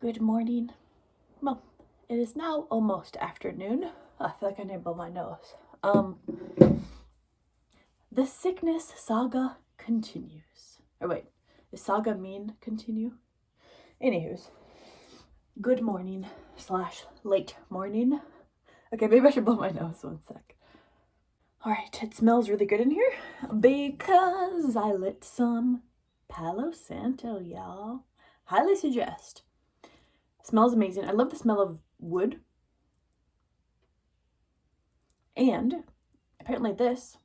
Good morning. Well, it is now almost afternoon. I feel like I need to blow my nose. The sickness saga continues. Oh wait, does saga mean continue? Anywho's, good morning / late morning. Okay, maybe I should blow my nose 1 sec. Alright, it smells really good in here because I lit some Palo Santo, y'all. Highly suggest. Smells amazing. I love the smell of wood. And apparently this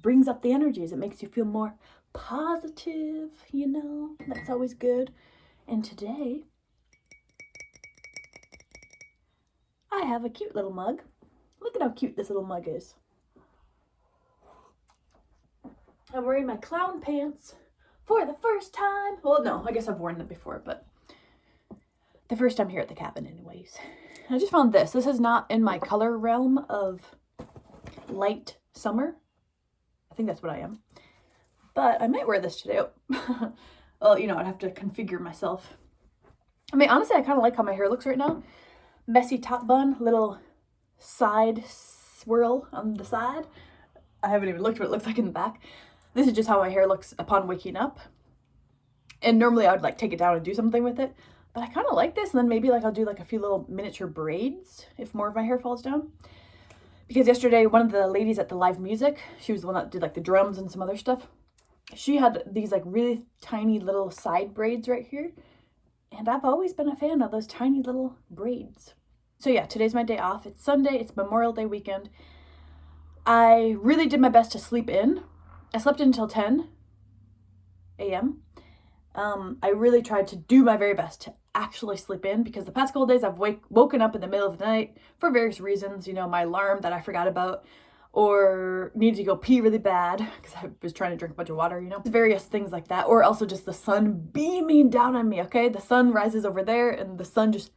brings up the energies. It makes you feel more positive, you know? That's always good. And today, I have a cute little mug. Look at how cute this little mug is. I'm wearing my clown pants for the first time. Well, no, I guess I've worn them before, but the first time here at the cabin anyways. I just found this. This is not in my color realm of light summer. I think that's what I am. But I might wear this today. Well, you know, I'd have to configure myself. I mean, honestly, I kind of like how my hair looks right now. Messy top bun, little side swirl on the side. I haven't even looked what it looks like in the back. This is just how my hair looks upon waking up. And normally I would like take it down and do something with it. But I kind of like this, and then maybe like I'll do like a few little miniature braids if more of my hair falls down. Because yesterday, one of the ladies at the live music, she was the one that did like the drums and some other stuff. She had these like really tiny little side braids right here. And I've always been a fan of those tiny little braids. So yeah, today's my day off. It's Sunday, it's Memorial Day weekend. I really did my best to sleep in. I slept in until 10 a.m. I really tried to do my very best to actually sleep in because the past couple days I've woken up in the middle of the night for various reasons. You know, my alarm that I forgot about, or needed to go pee really bad because I was trying to drink a bunch of water, you know, various things like that. Or also just the sun beaming down on me, okay? The sun rises over there and the sun just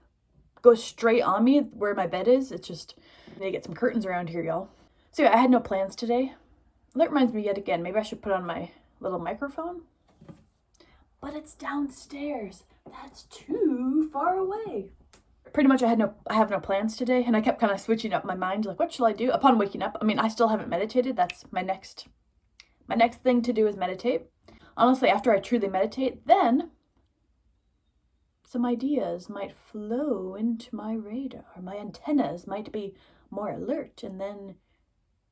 goes straight on me where my bed is. It's just, I need to get some curtains around here, y'all. So yeah, I had no plans today. That reminds me yet again, maybe I should put on my little microphone. But it's downstairs. That's too far away. Pretty much I have no plans today, and I kept kind of switching up my mind, like what shall I do upon waking up? I mean, I still haven't meditated. That's my next thing to do is meditate. Honestly, after I truly meditate, then some ideas might flow into my radar. My antennas might be more alert, and then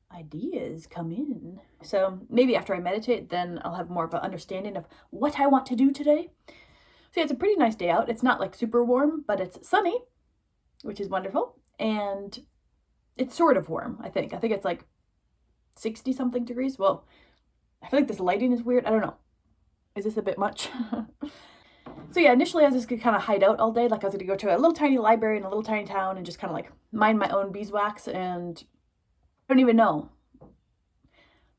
ideas come in. So maybe after I meditate, then I'll have more of an understanding of what I want to do today. So yeah, it's a pretty nice day out. It's not like super warm, but it's sunny, which is wonderful. And it's sort of warm, I think. I think it's like 60 something degrees. Well, I feel like this lighting is weird. I don't know. Is this a bit much? So yeah, initially I was just gonna kind of hide out all day. Like I was gonna go to a little tiny library in a little tiny town and just kind of like mind my own beeswax, and I don't even know.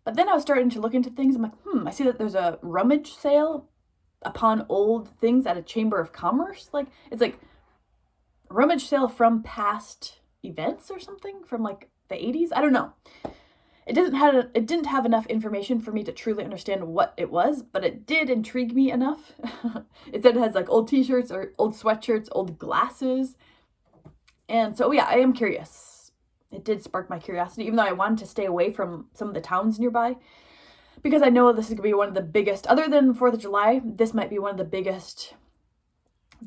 But then I was starting to look into things. I'm like, I see that there's a rummage sale upon old things at a chamber of commerce. Like, it's like rummage sale from past events or something from like the 80s. I don't know. It didn't have enough information for me to truly understand what it was, but it did intrigue me enough. It said it has like old t-shirts or old sweatshirts, old glasses. And so yeah, I am curious. It did spark my curiosity, even though I wanted to stay away from some of the towns nearby, because I know this is going to be one of the biggest, other than 4th of July, this might be one of the biggest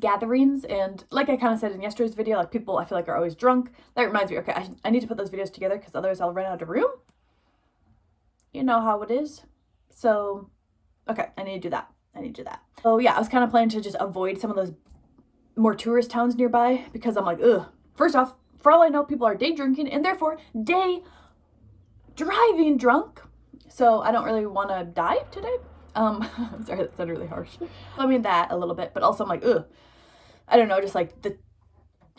gatherings. And like I kind of said in yesterday's video, like people I feel like are always drunk. That reminds me, okay, I need to put those videos together because otherwise I'll run out of room. You know how it is. So, okay, I need to do that. So yeah, I was kind of planning to just avoid some of those more tourist towns nearby because I'm like, ugh. First off, for all I know, people are day drinking and therefore day driving drunk. So I don't really want to die today. Sorry, that sounded really harsh. I mean that a little bit, but also I'm like, ugh. I don't know, just like the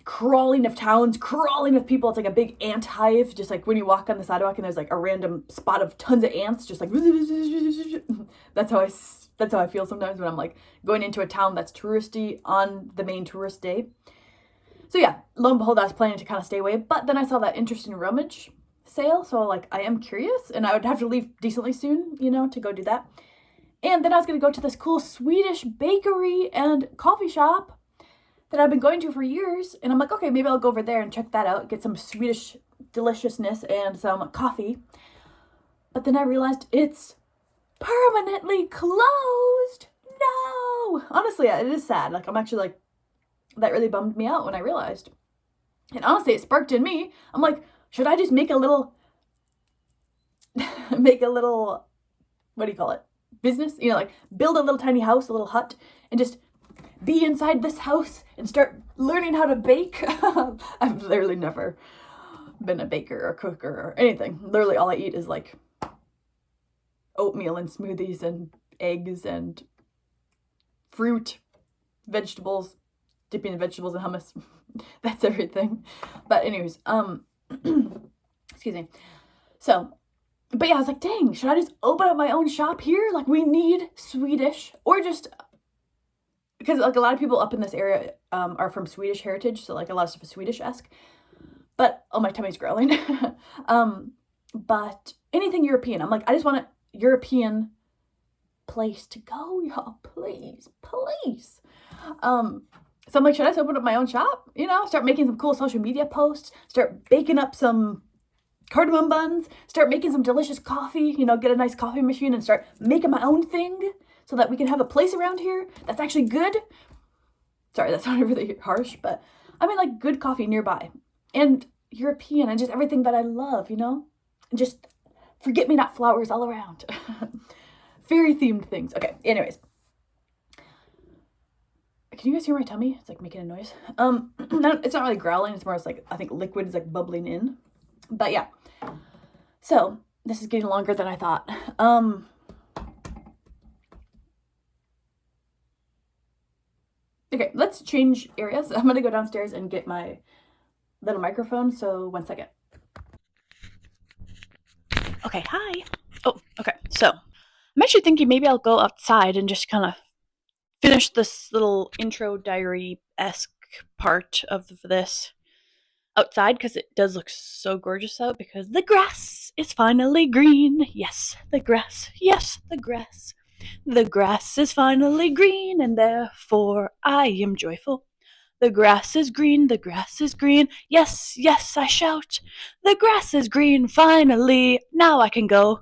crawling of towns, crawling of people. It's like a big ant hive. Just like when you walk on the sidewalk and there's like a random spot of tons of ants, just like that's how I feel sometimes when I'm like going into a town that's touristy on the main tourist day. So yeah, lo and behold, I was planning to kind of stay away, but then I saw that interesting rummage sale, so like I am curious, and I would have to leave decently soon, you know, to go do that. And then I was going to go to this cool Swedish bakery and coffee shop that I've been going to for years. And I'm like, okay, maybe I'll go over there and check that out, get some Swedish deliciousness and some coffee. But then I realized it's permanently closed. No! Honestly, it is sad. Like, I'm actually like, that really bummed me out when I realized. And honestly, it sparked in me. I'm like, should I just make a little, what do you call it? Business? You know, like build a little tiny house, a little hut, and just be inside this house and start learning how to bake. I've literally never been a baker or cooker or anything. Literally all I eat is like oatmeal and smoothies and eggs and fruit, vegetables, dipping the vegetables in hummus. That's everything. But anyways, excuse me. So, but yeah, I was like, dang, should I just open up my own shop here? Like, we need Swedish, or just, because like a lot of people up in this area are from Swedish heritage, so like a lot of stuff is Swedish-esque. But, oh, my tummy's growling. But anything European. I'm like, I just want a European place to go, y'all. Please, please. So I'm like, should I just open up my own shop? You know, start making some cool social media posts, start baking up some cardamom buns, start making some delicious coffee, you know, get a nice coffee machine and start making my own thing so that we can have a place around here that's actually good. Sorry, that sounded really harsh, but I mean like good coffee nearby and European and just everything that I love, you know, and just forget-me-not flowers all around. Fairy themed things. Okay, anyways. Can you guys hear my tummy? It's like making a noise. It's not really growling, it's more like, I think liquid is like bubbling in. But yeah. So, this is getting longer than I thought. Okay, let's change areas. I'm gonna go downstairs and get my little microphone, so 1 second. Okay, hi. Oh, okay, so I'm actually thinking maybe I'll go outside and just kind of finish this little intro diary-esque part of this outside, because it does look so gorgeous out, because the grass is finally green. Yes, the grass. Yes, the grass. The grass is finally green, and therefore I am joyful. The grass is green, the grass is green. Yes, yes, I shout. The grass is green, finally. Now I can go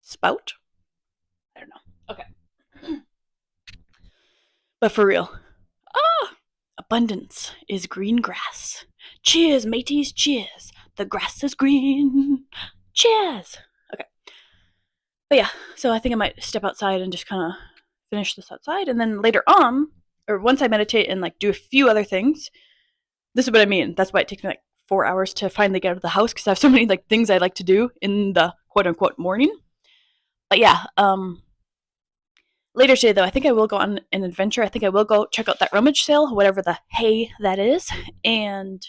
spout? I don't know. Okay. But for real. Abundance is green grass. Cheers, mateys, cheers. The grass is green. Cheers. Okay. But yeah, so I think I might step outside and just kind of finish this outside, and then later on, or once I meditate and like do a few other things, this is what I mean. That's why it takes me like 4 hours to finally get out of the house, because I have so many like things I like to do in the quote unquote morning. But yeah, later today though, I think I will go on an adventure. I think I will go check out that rummage sale, whatever the hey that is, and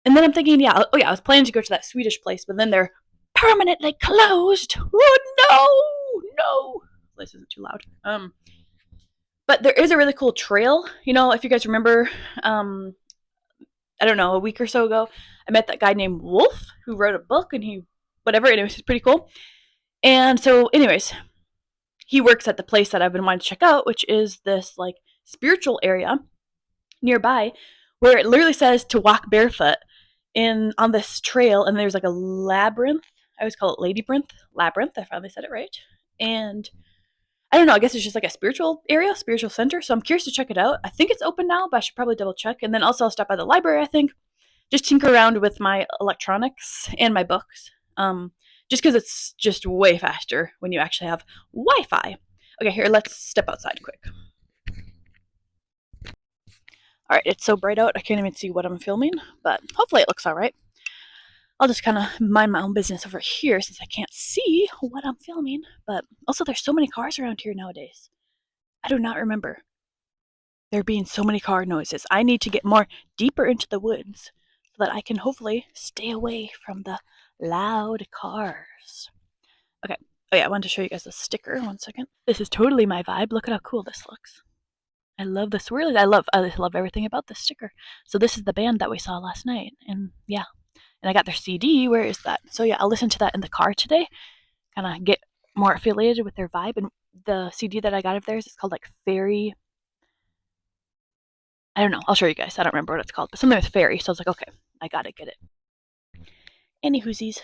then I'm thinking, yeah, oh yeah, I was planning to go to that Swedish place, but then they're permanently closed. Oh no. This isn't too loud. But there is a really cool trail. You know, if you guys remember, I don't know, a week or so ago, I met that guy named Wolf who wrote a book, and he, whatever, anyways, it's pretty cool. And so, anyways, he works at the place that I've been wanting to check out, which is this like spiritual area nearby where it literally says to walk barefoot on this trail, and there's like a labyrinth. I always call it labyrinth. I finally said it right. And I don't know, I guess it's just like a spiritual area, spiritual center. So I'm curious to check it out. I think it's open now, but I should probably double check. And then also I'll stop by the library, I think. Just tinker around with my electronics and my books. Just because it's just way faster when you actually have Wi-Fi. Okay, here, let's step outside quick. Alright, it's so bright out, I can't even see what I'm filming, but hopefully it looks alright. I'll just kind of mind my own business over here since I can't see what I'm filming. But also, there's so many cars around here nowadays. I do not remember there being so many car noises. I need to get more deeper into the woods so that I can hopefully stay away from the loud cars. Okay. Oh yeah, I wanted to show you guys the sticker. 1 second. This is totally my vibe. Look at how cool this looks. I love the swirlies. I love everything about this sticker. So this is the band that we saw last night. And yeah. And I got their CD. Where is that? So yeah, I'll listen to that in the car today. Kind of get more affiliated with their vibe. And the CD that I got of theirs is called like Fairy I don't know. I'll show you guys. I don't remember what it's called, but something with fairy. So I was like, okay, I gotta get it. Any whoosies.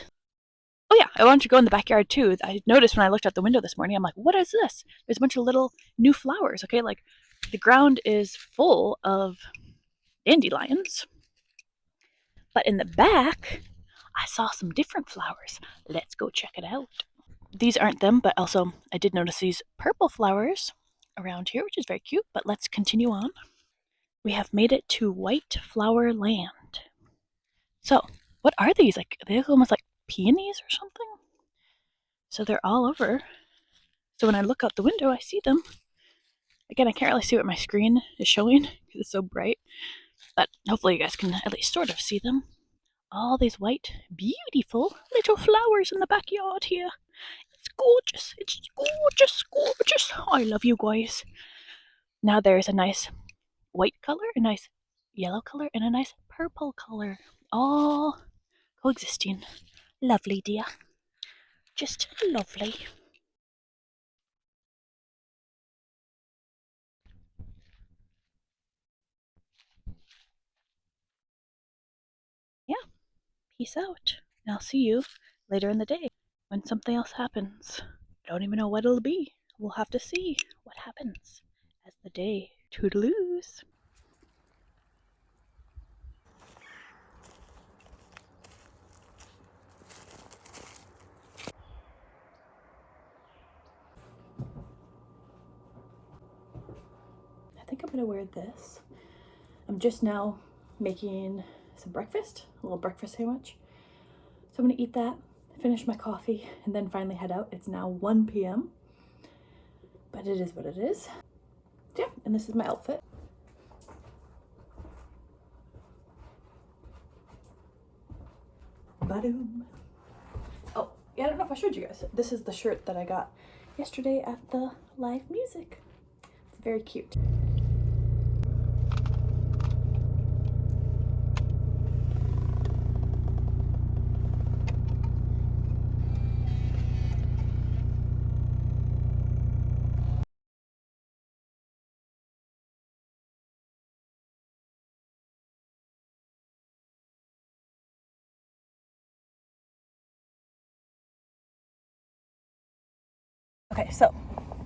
Oh yeah, I wanted to go in the backyard too. I noticed when I looked out the window this morning, I'm like, what is this? There's a bunch of little new flowers, okay? Like, the ground is full of dandelions. But in the back, I saw some different flowers. Let's go check it out. These aren't them, but also I did notice these purple flowers around here, which is very cute. But let's continue on. We have made it to White Flower Land. So, what are these? Like, they look almost like peonies or something? So they're all over. So when I look out the window, I see them. Again, I can't really see what my screen is showing because it's so bright. But hopefully you guys can at least sort of see them. All these white, beautiful little flowers in the backyard here. It's gorgeous. It's gorgeous, gorgeous. I love you guys. Now there's a nice white color, a nice yellow color, and a nice purple color. All coexisting. Lovely, dear. Just lovely. Yeah. Peace out. And I'll see you later in the day when something else happens. I don't even know what it'll be. We'll have to see what happens as the day toodaloos. I think I'm gonna wear this. I'm just now making some breakfast, a little breakfast sandwich. So I'm gonna eat that, finish my coffee, and then finally head out. It's now 1 p.m. But it is what it is. Yeah, and this is my outfit. Ba-doom. Oh, yeah, I don't know if I showed you guys. This is the shirt that I got yesterday at the live music. It's very cute. Okay, so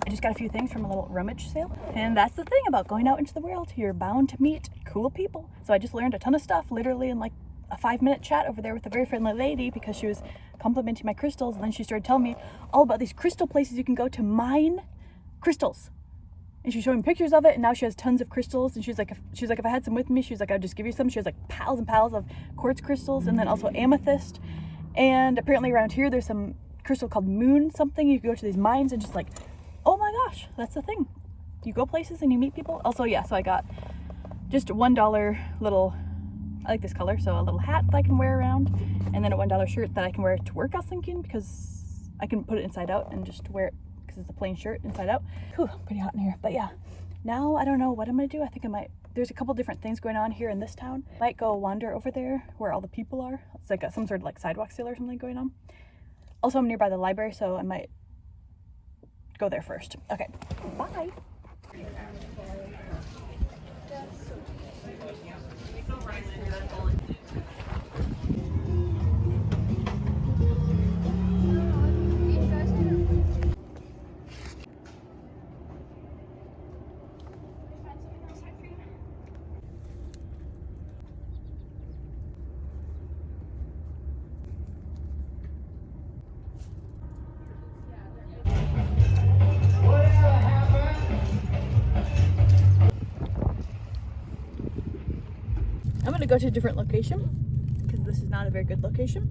I just got a few things from a little rummage sale, and that's the thing about going out into the world. You're bound to meet cool people. So I just learned a ton of stuff literally in like a 5-minute chat over there with a very friendly lady because she was complimenting my crystals, and then she started telling me all about these crystal places you can go to mine crystals. And she was showing pictures of it, and now she has tons of crystals, and she's like, if I had some with me, she's like, I'd just give you some. She has like piles and piles of quartz crystals, and then also amethyst. And apparently around here there's some crystal called moon something. You can go to these mines and just like, oh my gosh, that's the thing. You go places and you meet people. Also, yeah, so I got just $1 little, I like this color, so a little hat that I can wear around, and then a $1 shirt that I can wear to work, I was thinking, because I can put it inside out and just wear it because it's a plain shirt inside out. Whew, pretty hot in here. But yeah, now I don't know what I'm gonna do. I think I might, there's a couple different things going on here in this town. Might go wander over there where all the people are. It's like some sort of like sidewalk sale or something going on. Also, I'm nearby the library, so I might go there first. Okay, bye. I'm gonna go to a different location because this is not a very good location.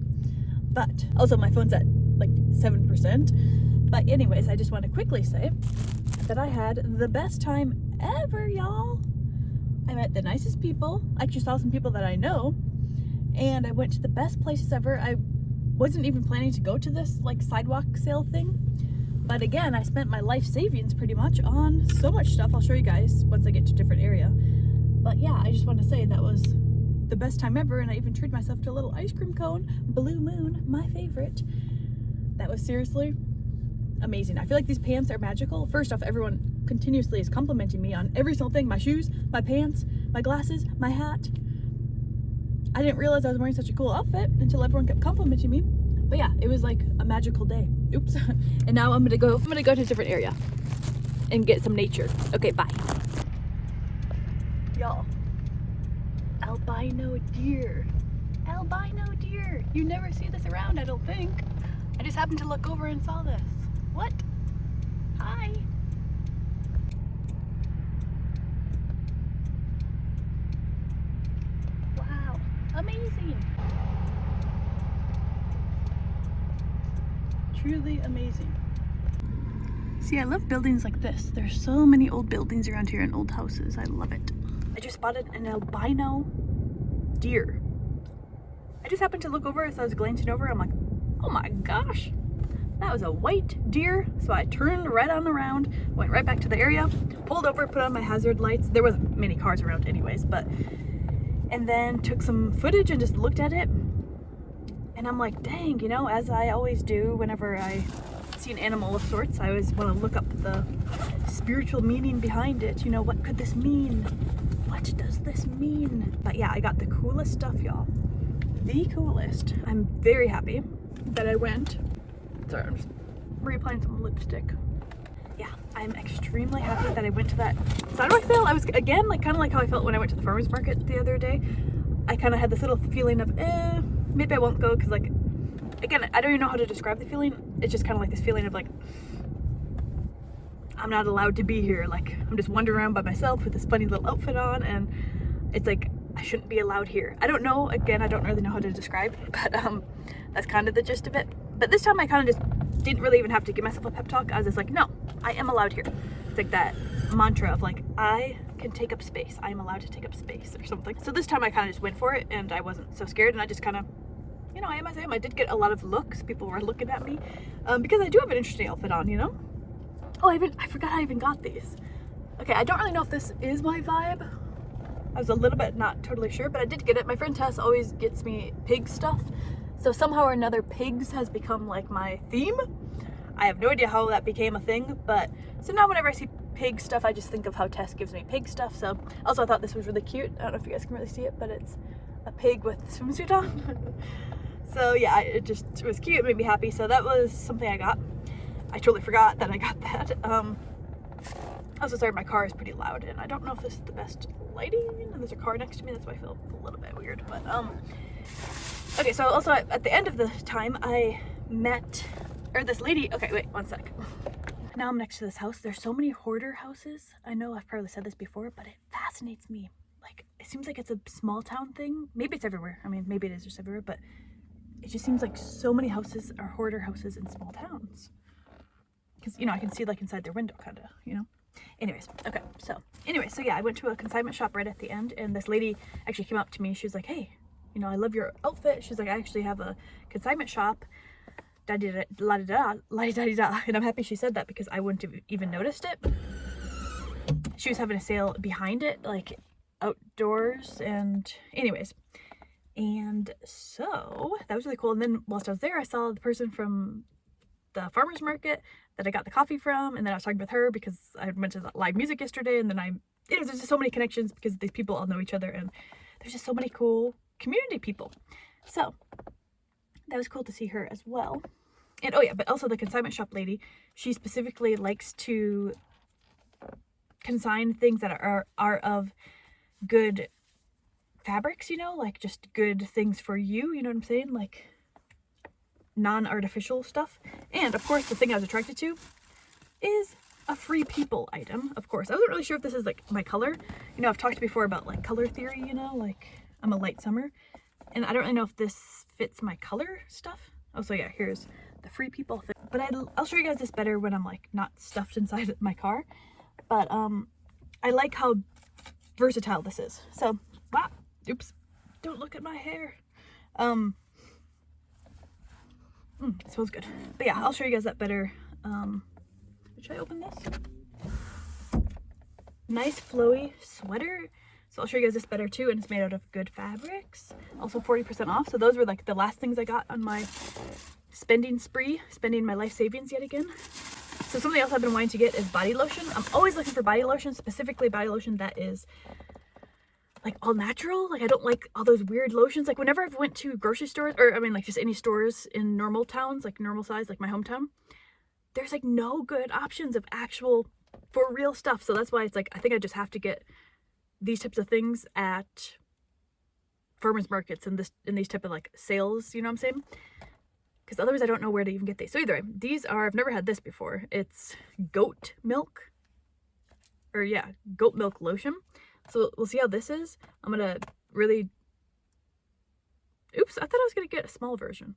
But also my phone's at like 7%. But anyways, I just want to quickly say that I had the best time ever, y'all. I met the nicest people. I actually saw some people that I know, and I went to the best places ever. I wasn't even planning to go to this like sidewalk sale thing, but again, I spent my life savings pretty much on so much stuff. I'll show you guys once I get to a different area. But yeah, I just want to say that was the best time ever, and I even treated myself to a little ice cream cone. Blue Moon, my favorite. That was seriously amazing. I feel like these pants are magical. First off, everyone continuously is complimenting me on every single thing. My shoes, my pants, my glasses, my hat. I didn't realize I was wearing such a cool outfit until everyone kept complimenting me. But yeah, it was like a magical day. Oops. And now I'm gonna go to a different area and get some nature. Okay, bye. Y'all, albino deer. Albino deer. You never see this around, I don't think. I just happened to look over and saw this. What? Hi. Wow, amazing. Truly amazing. See, I love buildings like this. There's so many old buildings around here and old houses. I love it. I just spotted an albino deer. I just happened to look over as I was glancing over. I'm like, oh my gosh, that was a white deer. So I turned right on around, went right back to the area, pulled over, put on my hazard lights. There wasn't many cars around anyways, and then took some footage and just looked at it. And I'm like, dang, you know, as I always do whenever I see an animal of sorts, I always want to look up the spiritual meaning behind it. You know, what could this mean? What does this mean? But yeah, I got the coolest stuff, y'all. The coolest. I'm very happy that I went. Sorry, I'm just reapplying some lipstick. Yeah, I'm extremely happy that I went to that sidewalk sale. I was, again, like kind of like how I felt when I went to the farmer's market the other day. I kind of had this little feeling of, maybe I won't go, because like, again, I don't even know how to describe the feeling. It's just kind of like this feeling of like, I'm not allowed to be here. Like, I'm just wandering around by myself with this funny little outfit on, and it's like, I shouldn't be allowed here. I don't know, again, I don't really know how to describe, but that's kind of the gist of it. But this time I kind of just didn't really even have to give myself a pep talk. I was just like, no, I am allowed here. It's like that mantra of like, I can take up space. I am allowed to take up space or something. So this time I kind of just went for it, and I wasn't so scared, and I just kind of, you know, I am as I am. I did get a lot of looks. People were looking at me because I do have an interesting outfit on, you know? Oh, I forgot I even got these. Okay, I don't really know if this is my vibe. I was a little bit not totally sure, but I did get it. My friend Tess always gets me pig stuff. So somehow or another, pigs has become like my theme. I have no idea how that became a thing, but so now whenever I see pig stuff, I just think of how Tess gives me pig stuff. So also I thought this was really cute. I don't know if you guys can really see it, but it's a pig with a swimsuit on. So yeah, it was cute, it made me happy. So that was something I got. I totally forgot that I got that. Also, sorry, my car is pretty loud, and I don't know if this is the best lighting, and there's a car next to me, that's why I feel a little bit weird, but, okay, so also, at the end of the time, I met, this lady, okay, wait, one sec. Now I'm next to this house. There's so many hoarder houses. I know I've probably said this before, but it fascinates me. Like, it seems like it's a small town thing. Maybe it's everywhere. I mean, maybe it is just everywhere, but it just seems like so many houses are hoarder houses in small towns. Because, you know, I can see, like, inside their window, kind of, you know? Anyways, okay, so yeah, I went to a consignment shop right at the end, and this lady actually came up to me. She was like, hey, you know, I love your outfit. She's like, I actually have a consignment shop, da-da-da-da-da-da, and I'm happy she said that because I wouldn't have even noticed it. She was having a sale behind it, like outdoors, and anyways, and so that was really cool. And then whilst I was there, I saw the person from the farmer's market that I got the coffee from, and then I was talking with her because I went to the live music yesterday, and then there's just so many connections because these people all know each other, and there's just so many cool community people. So that was cool to see her as well. And oh yeah, but also the consignment shop lady, she specifically likes to consign things that are of good fabrics, you know, like just good things for you, you know what I'm saying? Like non-artificial stuff. And of course, the thing I was attracted to is a Free People item, of course. I wasn't really sure if this is like my color. You know, I've talked before about like color theory, you know, like I'm a light summer, and I don't really know if this fits my color stuff. Oh, so yeah, here's the Free People thing. But I'll show you guys this better when I'm like not stuffed inside my car. But I like how versatile this is. So, wow, oops, don't look at my hair. It smells good. But yeah, I'll show you guys that better. Should I open this? Nice flowy sweater. So I'll show you guys this better too, and it's made out of good fabrics. Also 40% off. So those were like the last things I got on my spending spree, spending my life savings yet again. So something else I've been wanting to get is body lotion. I'm always looking for body lotion, specifically body lotion that is like all natural. Like I don't like all those weird lotions. Like whenever I've went to grocery stores, or I mean like just any stores in normal towns, like normal size, like my hometown, there's like no good options of actual for real stuff. So that's why it's like I think I just have to get these types of things at farmers markets and these type of like sales, you know what I'm saying? Because otherwise I don't know where to even get these. So either way, these are, I've never had this before. It's goat milk, or yeah, goat milk lotion. So we'll see how this is. I'm gonna really, oops, I thought I was gonna get a small version.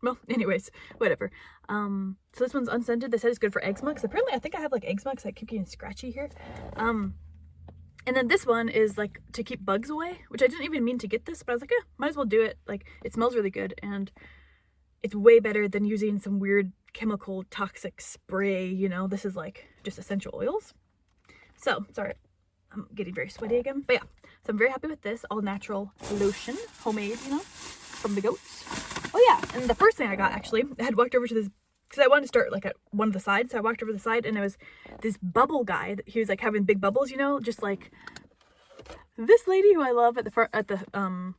Well, anyways, whatever. So this one's unscented. They said it's good for eczema, because apparently I think I have like eczema because I keep getting scratchy here. And then this one is like to keep bugs away, which I didn't even mean to get this, but I was like, yeah, might as well do it. Like it smells really good, and it's way better than using some weird chemical toxic spray, you know. This is like just essential oils. So, sorry, I'm getting very sweaty again. But yeah, so I'm very happy with this all natural lotion, homemade, you know, from the goats. Oh yeah, and the first thing I got, actually, I had walked over to this, because I wanted to start like at one of the sides, so I walked over the side, and there was this bubble guy. He was like having big bubbles, you know, just like this lady who I love at the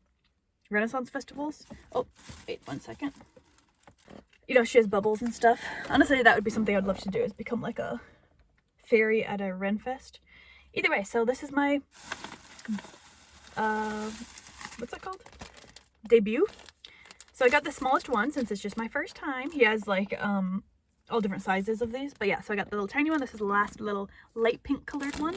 Renaissance festivals. Oh, wait 1 second. You know, she has bubbles and stuff. Honestly, that would be something I'd love to do, is become like a fairy at a Ren Fest. Either way, so this is my what's that called? Debut. So I got the smallest one since it's just my first time. He has like all different sizes of these, but yeah, so I got the little tiny one. This is the last little light pink colored one,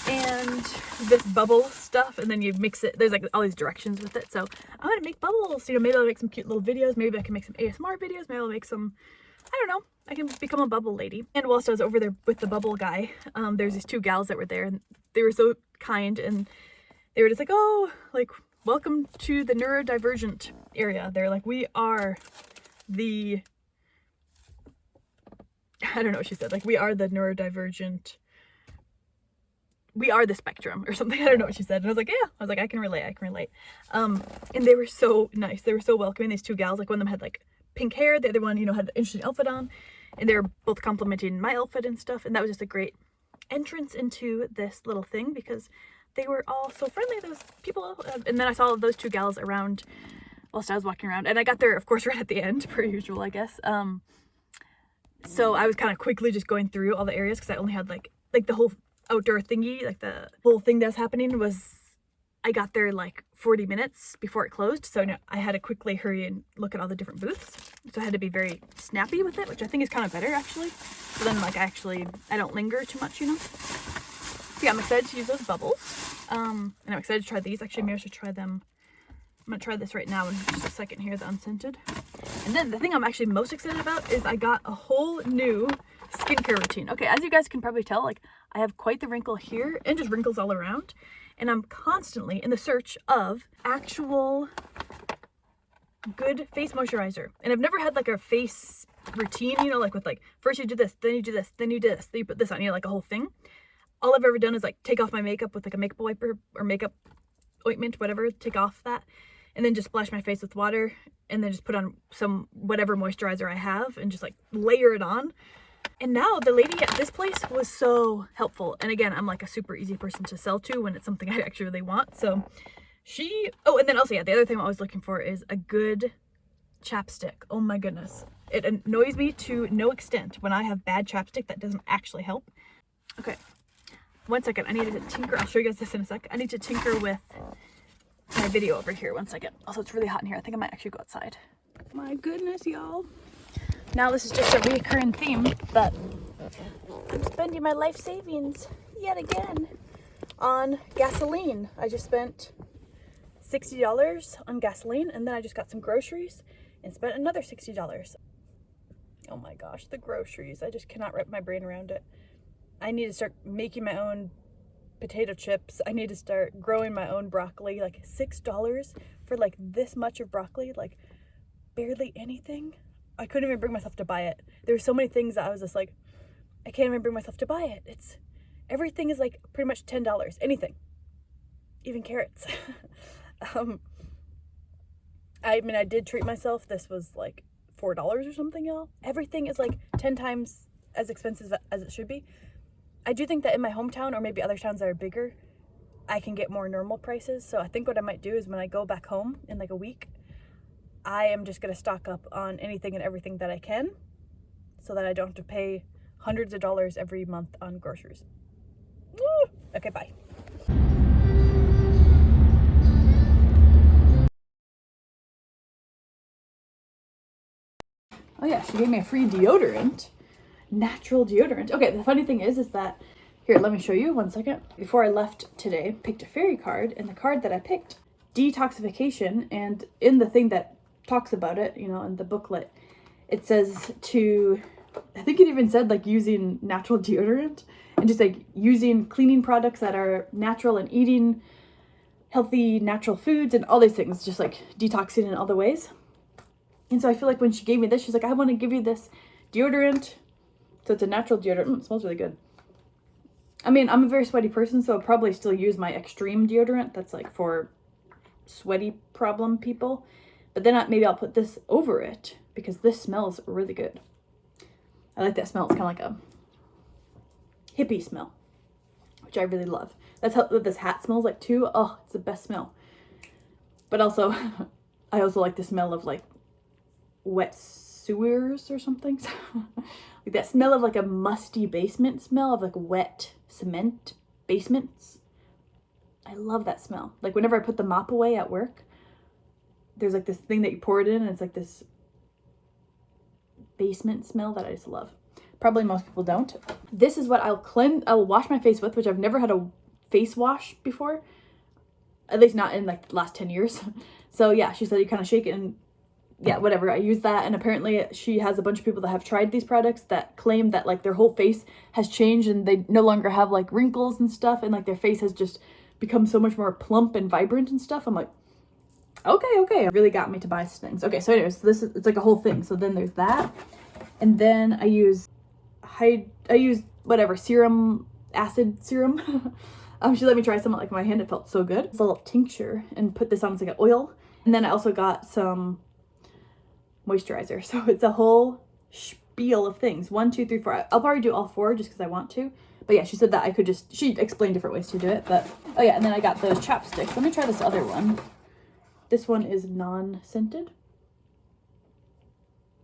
and this bubble stuff, and then you mix it. There's like all these directions with it, so I'm gonna make bubbles. You know, maybe I'll make some cute little videos. Maybe I can make some ASMR videos. Maybe I'll make some, I don't know, I can become a bubble lady. And whilst I was over there with the bubble guy, there's these two gals that were there, and they were so kind, and they were just like, oh, like, welcome to the neurodivergent area. They're like, we are the, I don't know what she said, like, we are the neurodivergent, we are the spectrum or something. I don't know what she said. And I was like, yeah, I was like, I can relate. And they were so nice. They were so welcoming. These two gals, like one of them had like pink hair, the other one, you know, had an interesting outfit on, and they were both complimenting my outfit and stuff. And that was just a great entrance into this little thing, because they were all so friendly, those people. And then I saw those two gals around whilst I was walking around, and I got there, of course, right at the end, per usual, I guess. So I was kind of quickly just going through all the areas, because I only had like the whole outdoor thingy, like the whole thing that was happening was, I got there like 40 minutes before it closed, so I had to quickly hurry and look at all the different booths. So I had to be very snappy with it, which I think is kind of better, actually. So then, like, I don't linger too much, you know? So yeah, I'm excited to use those bubbles. And I'm excited to try these. Actually, maybe I should try them. I'm gonna try this right now in just a second here, the unscented. And then the thing I'm actually most excited about is I got a whole new skincare routine. Okay, as you guys can probably tell, like, I have quite the wrinkle here and just wrinkles all around. And I'm constantly in the search of actual good face moisturizer. And I've never had like a face routine, you know, like with like, first you do this, then you do this, then you do this, then you put this on, you know, like a whole thing. All I've ever done is like take off my makeup with like a makeup wiper or makeup ointment, whatever, take off that, and then just splash my face with water, and then just put on some whatever moisturizer I have and just like layer it on. And now the lady at this place was so helpful. And again, I'm like a super easy person to sell to when it's something I actually really want. So oh, and then also, yeah, the other thing I was looking for is a good chapstick. Oh my goodness. It annoys me to no extent when I have bad chapstick that doesn't actually help. Okay, 1 second. I need to tinker. I'll show you guys this in a sec. I need to tinker with my video over here. 1 second. Also, it's really hot in here. I think I might actually go outside. My goodness, y'all. Now this is just a recurring theme, but I'm spending my life savings yet again on gasoline. I just spent $60 on gasoline, and then I just got some groceries and spent another $60. Oh my gosh, the groceries. I just cannot wrap my brain around it. I need to start making my own potato chips. I need to start growing my own broccoli. Like $6 for like this much of broccoli, like barely anything. I couldn't even bring myself to buy it. There were so many things that I was just like, I can't even bring myself to buy it. Everything is like pretty much $10. Anything. Even carrots. I mean, I did treat myself. This was like $4 or something, y'all. Everything is like 10 times as expensive as it should be. I do think that in my hometown, or maybe other towns that are bigger, I can get more normal prices. So I think what I might do is when I go back home in like a week, I am just going to stock up on anything and everything that I can so that I don't have to pay hundreds of dollars every month on groceries. Woo! Okay, bye. Oh yeah, she gave me a free deodorant. Natural deodorant. Okay, the funny thing is that, here, let me show you, 1 second. Before I left today, picked a fairy card, and the card that I picked, detoxification, and in the thing that talks about it, you know, in the booklet, it says to, I think it even said like using natural deodorant and just like using cleaning products that are natural and eating healthy natural foods and all these things, just like detoxing in other ways. And so I feel like when she gave me this, she's like, I want to give you this deodorant. So it's a natural deodorant. It smells really good. I mean, I'm a very sweaty person, so I'll probably still use my extreme deodorant. That's like for sweaty problem people. But then maybe I'll put this over it because this smells really good. I like that smell. It's kind of like a hippie smell, which I really love. That's how this hat smells like too. Oh, it's the best smell. But also, I also like the smell of like wet sewers or something. Like that smell of like a musty basement smell of like wet cement basements. I love that smell. Like whenever I put the mop away at work, there's like this thing that you pour it in and it's like this basement smell that I just love. Probably most people don't. This is what I'll wash my face with, which I've never had a face wash before. At least not in like the last 10 years. So yeah, she said you kind of shake it and yeah, whatever. I use that, and apparently she has a bunch of people that have tried these products that claim that like their whole face has changed and they no longer have like wrinkles and stuff, and like their face has just become so much more plump and vibrant and stuff. I'm like, okay. It really got me to buy things. Okay, so anyways, it's like a whole thing. So then there's that, and then I use whatever serum, acid serum. She let me try some like my hand. It felt so good. It's a little tincture, and put this on as like an oil, and then I also got some moisturizer. So it's a whole spiel of things. 1, 2, 3, 4. I'll probably do all 4 just because I want to. But yeah, she said that I could just, she explained different ways to do it. But oh yeah, and then I got those chapsticks. Let me try this other one. This one is non-scented.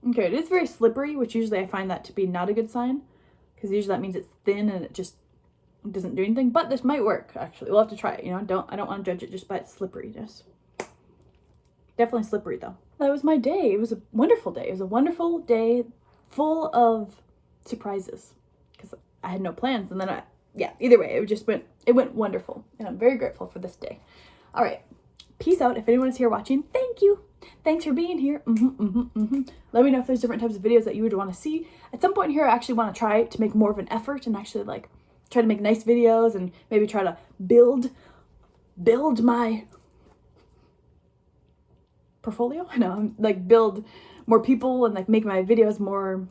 Okay, it is very slippery, which usually I find that to be not a good sign, because usually that means it's thin and it just doesn't do anything. But this might work, actually. We'll have to try it, you know. I don't want to judge it just by its slipperiness. Definitely slippery though. That was my day. It was a wonderful day. It was a wonderful day full of surprises because I had no plans. And then either way, it went wonderful. And I'm very grateful for this day. All right. Peace out. If anyone is here watching, thank you. Thanks for being here. Let me know if there's different types of videos that you would want to see. At some point here, I actually want to try to make more of an effort and actually like try to make nice videos and maybe try to build my portfolio. No, like build more people and like make my videos more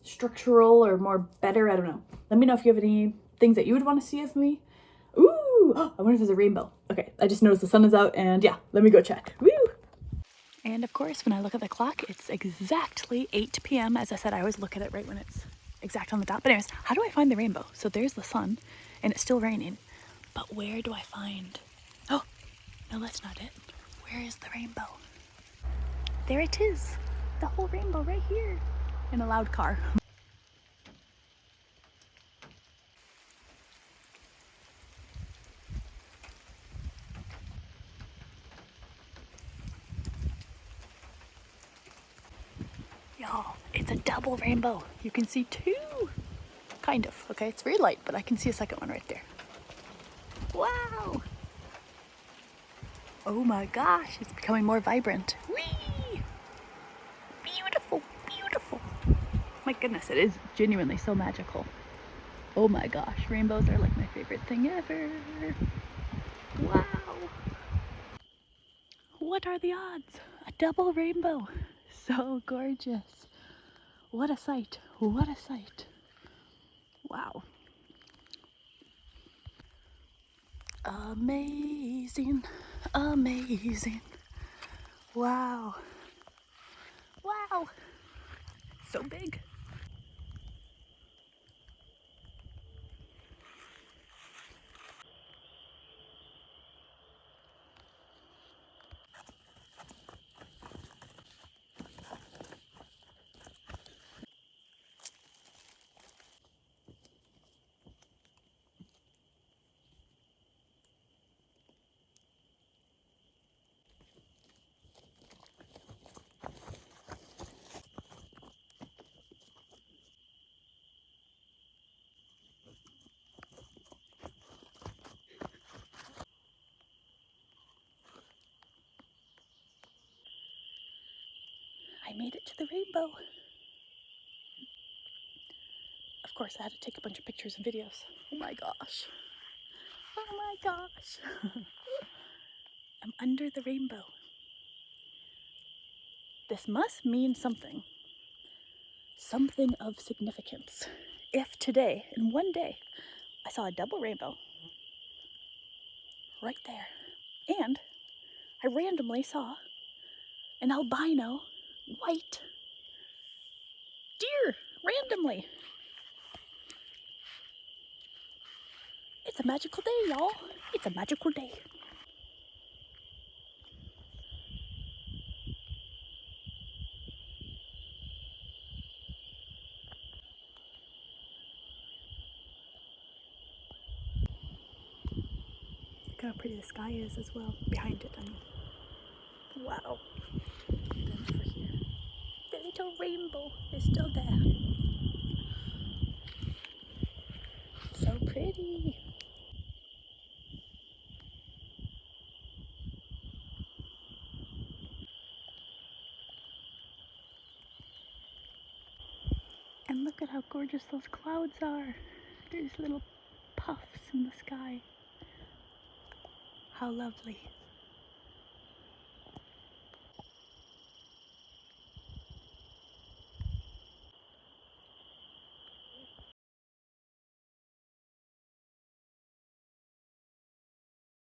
structural or more better. I don't know. Let me know if you have any things that you would want to see of me. Ooh, I wonder if there's a rainbow. Okay, I just noticed the sun is out and yeah, let me go check. Woo! And of course, when I look at the clock, it's exactly 8 p.m. As I said, I always look at it right when it's exact on the dot. But anyways, how do I find the rainbow? So there's the sun and it's still raining. But where do I find... Oh, no, that's not it. Where is the rainbow? There it is. The whole rainbow right here. In a loud car. Y'all, it's a double rainbow. You can see 2. Kind of, okay? It's very light, but I can see a second one right there. Wow! Oh my gosh, it's becoming more vibrant. Whee! Beautiful, beautiful. My goodness, it is genuinely so magical. Oh my gosh, rainbows are like my favorite thing ever. Wow. What are the odds? A double rainbow. So gorgeous. What a sight. What a sight. Wow. Amazing. Amazing. Wow. Wow. So big. I made it to the rainbow. Of course, I had to take a bunch of pictures and videos. Oh my gosh. Oh my gosh. I'm under the rainbow. This must mean something. Something of significance. If today, in one day, I saw a double rainbow right there, and I randomly saw an albino white deer randomly. It's a magical day, y'all. It's a magical day. Look how pretty the sky is as well. Behind it, I mean. Wow. Then over here, the little rainbow is still there. So pretty. And look at how gorgeous those clouds are. There's little puffs in the sky. How lovely.